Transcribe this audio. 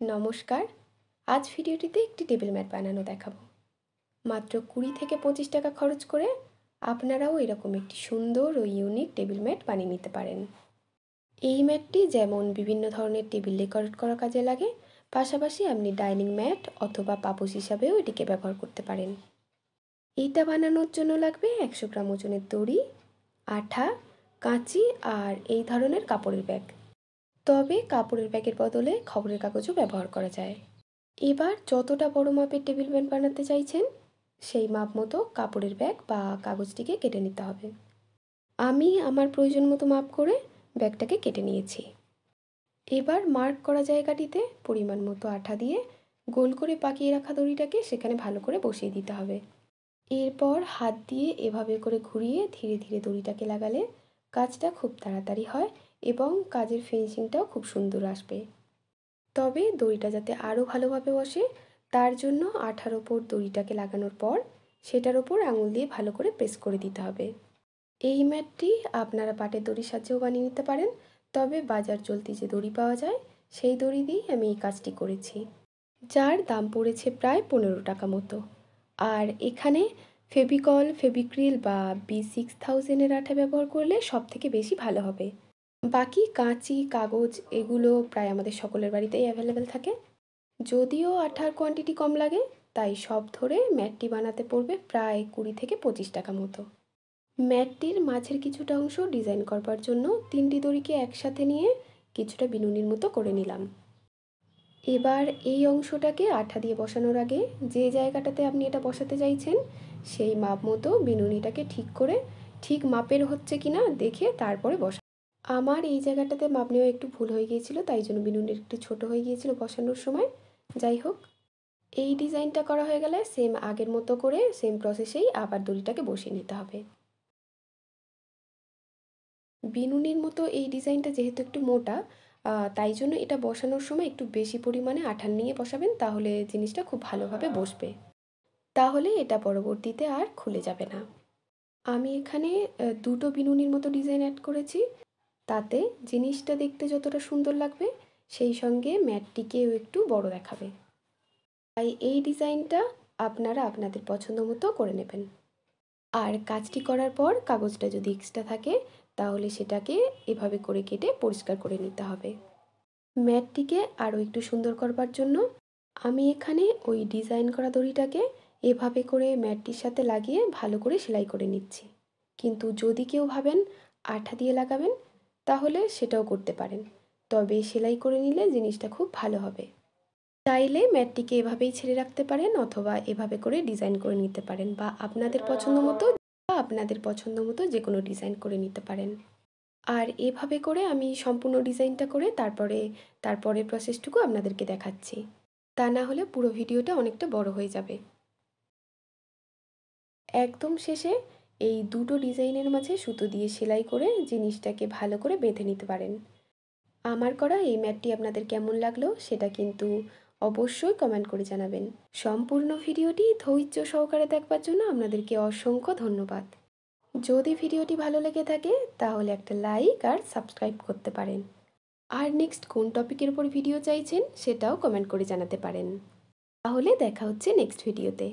নমস্কার। আজ ভিডিওটিতে একটি টেবিল ম্যাট বানানো দেখাবো। মাত্র 20 থেকে 25 টাকা খরচ করে আপনারাও এরকম একটি সুন্দর ও ইউনিক টেবিল ম্যাট বানিয়ে নিতে পারেন। এই ম্যাটটি যেমন বিভিন্ন ধরনের টেবিল ডেকোরেট করার কাজে লাগে, পাশাপাশি আপনি ডাইনিং ম্যাট অথবা পাপোশ হিসাবেও এটিকে ব্যবহার করতে পারেন। এইটা বানানোর জন্য লাগবে 100 গ্রাম ওজনের দড়ি, আঠা, কাঁচি আর এই ধরনের কাপড়ের ব্যাগ। তবে কাপড়ের ব্যাগের বদলে খবরের কাগজও ব্যবহার করা যায়। এবার যতটা বড় মাপের টেবিল ম্যাট বানাতে চাইছেন সেই মাপ মতো কাপড়ের ব্যাগ বা কাগজটিকে কেটে নিতে হবে। আমি আমার প্রয়োজন মতো মাপ করে ব্যাগটাকে কেটে নিয়েছি। এবার মার্ক করা জায়গাটিতে পরিমাণ মতো আঠা দিয়ে গোল করে পাকিয়ে রাখা দড়িটাকে সেখানে ভালো করে বসিয়ে দিতে হবে। এরপর হাত দিয়ে এভাবে করে ঘুরিয়ে ধীরে ধীরে দড়িটাকে লাগালে কাজটা খুব তাড়াতাড়ি হয় এবং কাজের ফিনিশিংটাও খুব সুন্দর আসবে। তবে দড়িটা যাতে আরও ভালোভাবে বসে তার জন্য আঠার ওপর দড়িটাকে লাগানোর পর সেটার ওপর আঙুল দিয়ে ভালো করে প্রেস করে দিতে হবে। এই ম্যাটটি আপনারা পাটের দড়ির সাহায্যেও বানিয়ে নিতে পারেন, তবে বাজার চলতি যে দড়ি পাওয়া যায় সেই দড়ি দিয়েই আমি এই কাজটি করেছি, যার দাম পড়েছে প্রায় 15 টাকা মতো। আর এখানে ফেভিকল, ফেভিক্রিল বা B6000-এর আঠা ব্যবহার করলে সব থেকে বেশি ভালো হবে। বাকি কাঁচি, কাগজ এগুলো প্রায় আমাদের সকলের বাড়িতেই অ্যাভেলেবেল থাকে। যদিও আঠার কোয়ান্টিটি কম লাগে, তাই সব ধরে ম্যাটটি বানাতে পড়বে প্রায় 20 থেকে 25 টাকা মতো। ম্যাটটির মাঝের কিছুটা অংশ ডিজাইন করবার জন্য 3টি দড়িকে একসাথে নিয়ে কিছুটা বিনুনির মতো করে নিলাম। এবার এই অংশটাকে আঠা দিয়ে বসানোর আগে যে জায়গাটাতে আপনি এটা বসাতে চাইছেন সেই মাপ মতো বিনুনিটাকে ঠিক করে ঠিক মাপের হচ্ছে কিনা দেখে তারপরে বসা। আমার এই জায়গাটাতে মাপ নেওয়া একটু ভুল হয়ে গিয়েছিল, তাই জন্য বিনুনি একটু ছোট হয়ে গিয়েছিল বসানোর সময়। যাই হোক, এই ডিজাইনটা করা হয়ে গেলে সেম আগের মতো করে সেম প্রসেসেই আবার দড়িটাকে বসিয়ে নিতে হবে। বিনুনির মতো এই ডিজাইনটা যেহেতু একটু মোটা, তাই জন্য এটা বসানোর সময় একটু বেশি পরিমাণে আঠা নিয়ে বসাবেন, তাহলে জিনিসটা খুব ভালোভাবে বসবে। তাহলে এটা পরবর্তীতে আর খুলে যাবে না। আমি এখানে দুটো বিনুনির মতো ডিজাইন অ্যাড করেছি, তাতে জিনিসটা দেখতে যতটা সুন্দর লাগবে সেই সঙ্গে ম্যাটটিকেও একটু বড় দেখাবে। তাই এই ডিজাইনটা আপনারা আপনাদের পছন্দ মতো করে নেবেন। আর কাজটি করার পর কাগজটা যদি এক্সট্রা থাকে তাহলে সেটাকে এভাবে করে কেটে পরিষ্কার করে নিতে হবে। ম্যাটটিকে আরও একটু সুন্দর করবার জন্য আমি এখানে ওই ডিজাইন করা দড়িটাকে এভাবে করে ম্যাটটির সাথে লাগিয়ে ভালো করে সেলাই করে নিচ্ছি। কিন্তু যদি কেউ ভাবেন আঠা দিয়ে লাগাবেন তাহলে সেটাও করতে পারেন, তবে সেলাই করে নিলে জিনিসটা খুব ভালো হবে। চাইলে ম্যাটটিকে এভাবেই ছেড়ে রাখতে পারেন অথবা এভাবে করে ডিজাইন করে নিতে পারেন, বা আপনাদের পছন্দ মতো যে কোনো ডিজাইন করে নিতে পারেন। আর এভাবে করে আমি সম্পূর্ণ ডিজাইনটা করে তারপরের প্রসেসটুকু আপনাদেরকে দেখাচ্ছি। তা না হলে পুরো ভিডিওটা অনেকটা বড় হয়ে যাবে। একদম শেষে এই দুটো ডিজাইনের মাঝে সুতো দিয়ে সেলাই করে জিনিসটাকে ভালো করে বেঁধে নিতে পারেন। আমার করা এই ম্যাটটি আপনাদের কেমন লাগলো সেটা কিন্তু অবশ্যই কমেন্ট করে জানাবেন। সম্পূর্ণ ভিডিওটি ধৈর্য সহকারে দেখবার জন্য আপনাদেরকে অসংখ্য ধন্যবাদ। যদি ভিডিওটি ভালো লেগে থাকে তাহলে একটা লাইক আর সাবস্ক্রাইব করতে পারেন। আর নেক্সট কোন টপিকের উপর ভিডিও চাইছেন সেটাও কমেন্ট করে জানাতে পারেন। তাহলে দেখা হচ্ছে নেক্সট ভিডিওতে।